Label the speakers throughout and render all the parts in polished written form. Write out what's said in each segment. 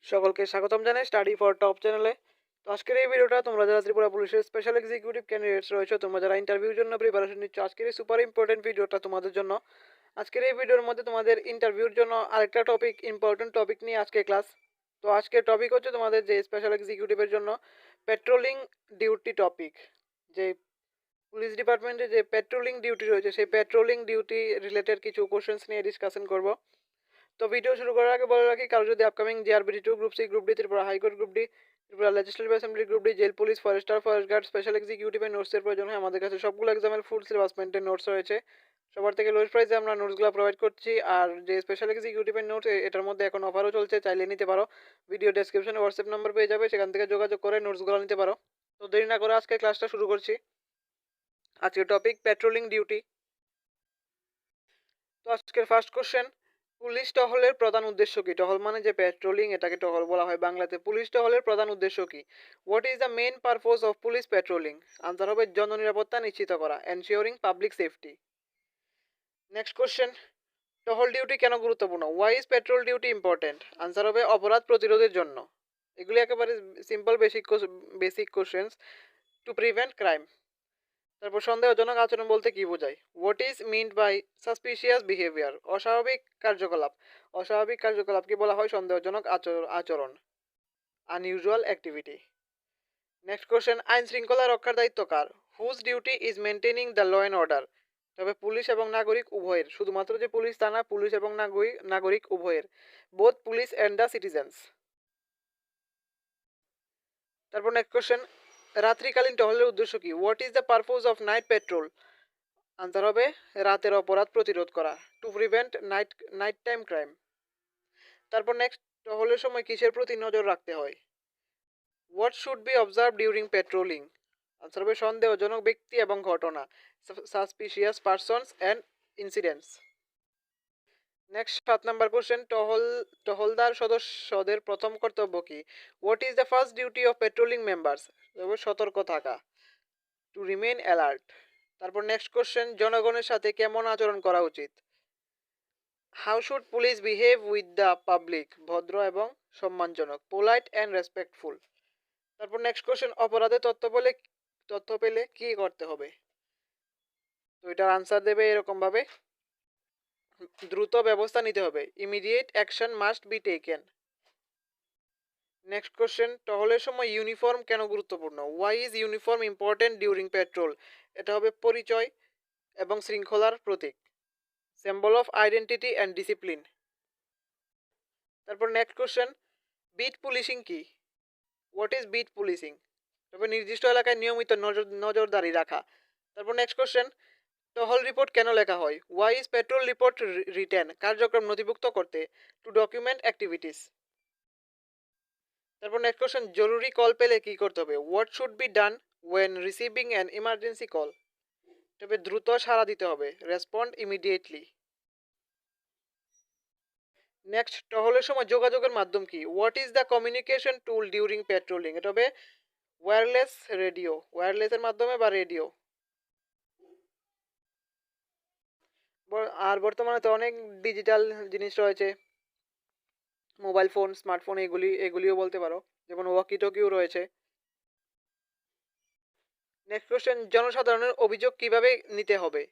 Speaker 1: সকলকে স্বাগতম জানাই স্টাডি ফর টপ চ্যানেলে। তো আজকের এই ভিডিওটা তোমরা যারা ত্রিপুরা পুলিশের স্পেশাল এক্সিকিউটিভ ক্যান্ডিডেটস রয়েছে, তোমরা যারা ইন্টারভিউর জন্য প্রিপারেশন নিচ্ছ, আজকের এই সুপার ইম্পর্টেন্ট ভিডিওটা তোমাদের জন্য। আজকের এই ভিডিওর মধ্যে তোমাদের ইন্টারভিউর জন্য আরেকটা টপিক, ইম্পর্টেন্ট টপিক নিয়ে আজকে ক্লাস। তো আজকের টপিক হচ্ছে তোমাদের যে স্পেশাল এক্সিকিউটিভের জন্য পেট্রোলিং ডিউটি টপিক। যে পুলিশ ডিপার্টমেন্টে যে পেট্রোলিং ডিউটি রয়েছে, সেই পেট্রোলিং ডিউটি রিলেটেড কিছু কোশ্চেন্স নিয়ে ডিসকাশন করব। তো ভিডিও শুরু করার আগে বলে রাখি, কারো যদি upcoming GRBT 2, group C, group D, Tripura high court group D, Tripura legislative assembly group D, jail police, Forster, forest guard, special এক্সিকিউটিভের নোটসের প্রয়োজন হয়, আমাদের কাছে সবগুলো এক্সামের ফুল সিলেবাস মেন্টেন নোটস রয়েছে। সবার থেকে লোয়েস্ট প্রাইসে আমরা নোটসগুলো প্রোভাইড করছি। আর যে স্পেশাল এক্সিকিউটিভের নোটস, এটার মধ্যে এখন অফারও চলছে, চাইলে নিতে পারো। ভিডিও ডেসক্রিপশনে হোয়াটসঅ্যাপ নাম্বার পেয়ে যাবে, সেখান থেকে যোগাযোগ করে নোটসগুলো নিতে পারো। তো দেরি না করে আজকে ক্লাসটা শুরু করছি। আজকের টপিক পেট্রোলিং ডিউটি। তো আজকের ফার্স্ট কোশ্চেন, পুলিশ টহলের প্রধান উদ্দেশ্য কি? টহল মানে যে পেট্রোলিং, এটাকে টহল বলা হয় বাংলাতে। পুলিশ টহলের প্রধান উদ্দেশ্য কি? What is the main purpose of police patrolling? Answer হবে জননিরাপত্তা নিশ্চিত করা, ensuring public safety. Next question, টহল ডিউটি কেন গুরুত্বপূর্ণ? Why is patrol duty important? Answer হবে অপরাধ প্রতিরোধের জন্য। এগুলি একেবারে simple basic questions. To prevent crime. তারপর সন্দেহজনক আচরণ বলতে কি বোঝায়? What is meant by suspicious behaviour? অস্বাভাবিক কার্যকলাপ। অস্বাভাবিক কার্যকলাপকে বলা হয় সন্দেহজনক আচরণ, আনইউজুয়াল অ্যাক্টিভিটি। নেক্সট কোশ্চেন, আইন শৃঙ্খলা রক্ষার দায়িত্ব কার? Whose duty is maintaining the law and order? তবে পুলিশ এবং নাগরিক উভয়ের, শুধুমাত্র যে পুলিশ তা না, পুলিশ এবং নাগরিক উভয়ের। Both police and the citizens. তারপর নেক্সট কোশ্চেন, রাত্রিকালীন টহলের উদ্দেশ্য কি? What is the purpose of night patrol? Answer হবে রাতের অপরাধ প্রতিরোধ করা, to prevent night time crime. তারপর নেক্সট, টহলের সময় কিসের প্রতি নজর রাখতে হয়? What should be observe during patrolling? Answer হবে সন্দেহজনক ব্যক্তি এবং ঘটনা, suspicious persons and incidents. Next 7 number question, টহলদার সদস্যদের প্রথম কর্তব্য কি? What is the first duty of patrolling members? সতর্ক থাকা, টু রিমেইন অ্যালার্ট। তারপর নেক্সট কোশ্চেন, জনগণের সাথে কেমন আচরণ করা উচিত? How should police behave with the public? ভদ্র এবং সম্মানজনক, পোলাইট অ্যান্ড রেসপেক্টফুল। তারপর নেক্সট কোশ্চেন, অপরাধে তথ্য পেলে কি করতে হবে? তো এটার আনসার দেবে এরকম ভাবে, দ্রুত ব্যবস্থা নিতে হবে, immediate action must be taken. Next question, টহলের সময় ইউনিফর্ম কেন গুরুত্বপূর্ণ? Why is uniform important during patrol? এটা হবে পরিচয় এবং শৃঙ্খলার প্রতীক, symbol of identity and discipline. তারপর নেক্সট কোশ্চেন, বিট পুলিশিং কি? What is beat policing? তবে নির্দিষ্ট এলাকায় নিয়মিত নজরদারি রাখা। তারপর নেক্সট কোশ্চেন, টহল রিপোর্ট কেন লেখা হয়? Why is patrol report written? কার্যক্রম নথিভুক্ত করতে, টু ডকুমেন্ট অ্যাক্টিভিটিস। তারপর নেক্সট কোশ্চেন, জরুরি কল পেলে কি করতে হবে? What should be done when receiving an emergency call? তবে দ্রুত সাড়া দিতে হবে, রেসপন্ড ইমিডিয়েটলি। নেক্সট, টহলের সময় যোগাযোগের মাধ্যম কি? What is the communication tool during patrolling? এটা হবে ওয়্যারলেস রেডিও, ওয়্যারলেসের মাধ্যমে বা রেডিও। আর বর্তমানে তো অনেক ডিজিটাল জিনিস রয়েছে, মোবাইল ফোন, স্মার্টফোন, এগুলিও বলতে পারো, যেমন ওয়াকি টকিও রয়েছে। নেক্সট কোশ্চেন, জনসাধারণের অভিযোগ কিভাবে নিতে হবে?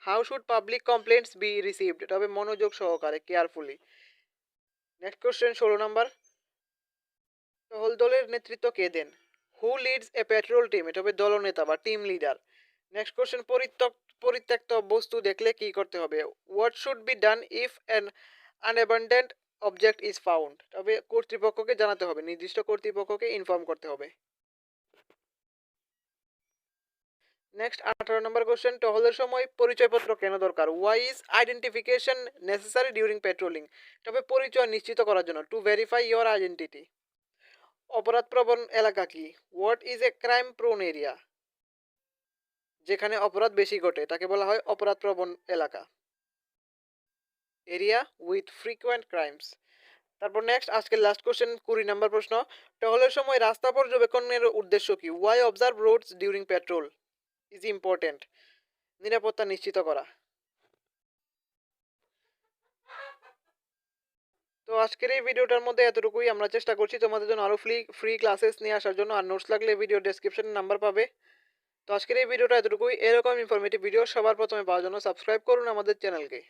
Speaker 1: How should public complaints be received? এটা হবে মনোযোগ সহকারে, কেয়ারফুলি। নেক্সট কোশ্চেন 16 নম্বর, টহল দলের নেতৃত্ব কে দেন? হু লিডস এ পেট্রোল টিম? এটা হবে দলনেতা বা টিম লিডার। নেক্সট কোশ্চেন, পরিত্যক্ত বস্তু দেখলে কি করতে হবে? What should be done if an unabandoned object is found? তবে কর্তৃপক্ষকে জানাতে হবে, নির্দিষ্ট কর্তৃপক্ষকে ইনফর্ম করতে হবে। নেক্সট 18 নম্বর কোশ্চেন, টহলের সময় পরিচয়পত্র কেন দরকার? Why is identification necessary during patrolling? তবে পরিচয় নিশ্চিত করার জন্য, টু ভেরিফাই ইয়োর আইডেন্টিটি। অপরাধপ্রবণ এলাকা কি? What is a crime prone area? যেখানে অপরাধ বেশি ঘটে তাকে বলা হয় অপরাধপ্রবণ এলাকা, এরিয়া উইথ ফ্রিকুয়েন্ট ক্রাইমস। তারপর নেক্সট আজকের লাস্ট কোশ্চেন, 20 নম্বর প্রশ্ন, টহলের সময় রাস্তা পর্যবেক্ষণের উদ্দেশ্য কি? Why observe roads during patrol is important? নিরাপত্তা নিশ্চিত করা। তো আজকের এই ভিডিওটার মধ্যে এতটুকুই। আমরা চেষ্টা করছি তোমাদের জন্য আরও ফ্রি ক্লাসেস নিয়ে আসার জন্য। আর নোটস লাগলে ভিডিও ডেসক্রিপশনে নাম্বার পাবে। তো আজকের এই ভিডিওটা এতটুকুই। এরকম ইনফরমেটিভ ভিডিও সবার প্রথমে পাওয়ার জন্য সাবস্ক্রাইব করুন আমাদের চ্যানেলকে।